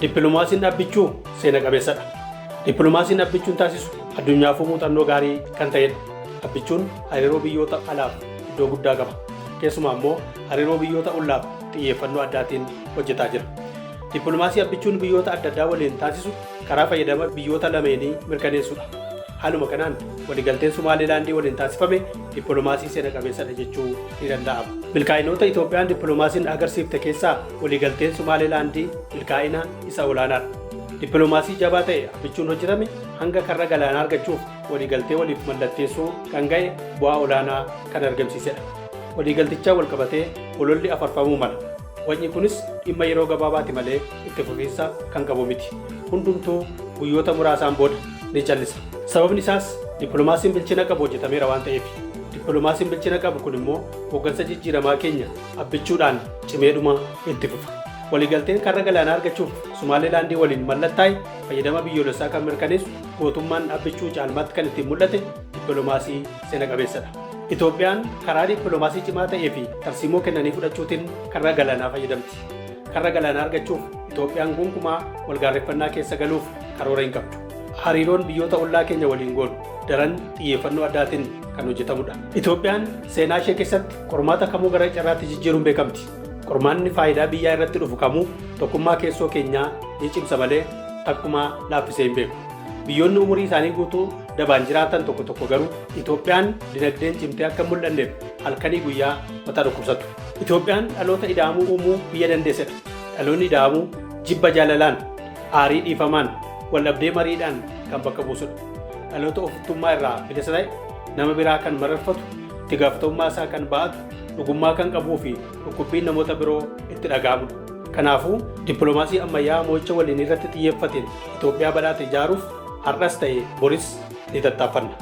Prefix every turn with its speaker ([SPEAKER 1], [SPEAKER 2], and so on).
[SPEAKER 1] Dippiloomaasiin dhaabbichuu seena qabeessadha. Dippiloomaasiin dhaabbichuun taasisu addunyaaf muuxannoo gaarii kan ta'edha. Dhaabbichuun hariiroo biyyoota alaaf iddoo guddaa qaba. Keessumaa immoo hariiroo biyyoota ollaaf xiyyeeffannoo addaatiin hojjetaa jira. Dippiloomaasii dhaabbichuun biyyoota adda addaa waliin taasisu karaa fayyadama biyyoota lameenii mirkaneessuudha. Haaluma kanaan waliigalteen Somaalilaandii waliin taasifame dippiloomaasii seena qabeessadha jechuu ni danda'ama. Milkaa'inoota Itoophiyaan dippiloomaasiin agarsiifte keessaa waliigalteen Somaalilaandii milkaa'ina isa olaanaadha. Dippiloomaasii jabaa ta'e dhaabbichuun hojjetame hanga karra galaanaa argachuuf waliigaltee waliif mallatteessuu kan ga'e bu'aa olaanaa kan argamsiisedha. Waliigaltichaan wal qabatee ololli afarfamuu mala. Wanni kunis dhimma yeroo gabaabaati malee itti fufiinsa kan qabu miti. Hundumtuu guyyoota muraasaan booda ni callisa. Sababni isaas dippiloomaasiin bilchina qabu hojjetameera waan ta'eef. Dippiloomaasiin bilchina qabu kun immoo hooggansa jijjiiramaa keenya dhaabbichuudhaan cimeedhuma itti fufa. Waliigalteen karra galaanaa argachuuf Somaalilaandii waliin mallattaa'e fayyadama biyyoolessaa kan mirkaneessu gootummaan dhaabbichuu caalmaatti kan ittiin mul'ate dippiloomaasii seena qabeessadha. Itoophiyaan karaa dippiloomaasii cimaa ta'ee fi tarsiimoo kennanii fudhachuutiin karra galaanaa fayyadamti. Karra galaanaa argachuuf Itoophiyaan gonkumaa walgaarreffannaa keessa galuuf karoora hin qabdu. Hariiroon biyyoota ollaa keenya waliin goonu daran xiyyeeffannoo addaatiin kan hojjetamudha. Itoophiyaan seenaa ishee keessatti qormaata kamuu gara carraatti jijjiiruun beekamti. Qormaanni faayidaa biyyaa irratti dhufu kamuu tokkummaa keessoo keenyaa ni cimsa malee takkumaa laaffisee hin beeku. Biyyoonni umurii isaanii guutuu dabaan jiraatan tokko tokko garuu Itoophiyaan dinagdeen cimtee akka hin mul'anneef halkanii guyyaa mataa dhukkubsatu. Itoophiyaan dhaloota ida'amuu uumuu biyya dandeessedha. Dhaloonni ida'amuu jibba jaalalaan, aarii dhiifamaan, waldhabdee mariidhaan kan bakka buusudha. Dhaloota ofittummaa irraa bilisa ta'e, nama biraa kan mararfatu, itti gaafatamummaa isaa kan ba'atu, dhugummaa kan qabuu fi dhukkubbiin namoota biroo itti dhaga'amudha. Kanaafuu dippiloomaasii ammayyaa mo'icha waliin irratti xiyyeeffateen Itoophiyaa badhaate ijaaruuf har'as ta'e boris ni tattaaffanna.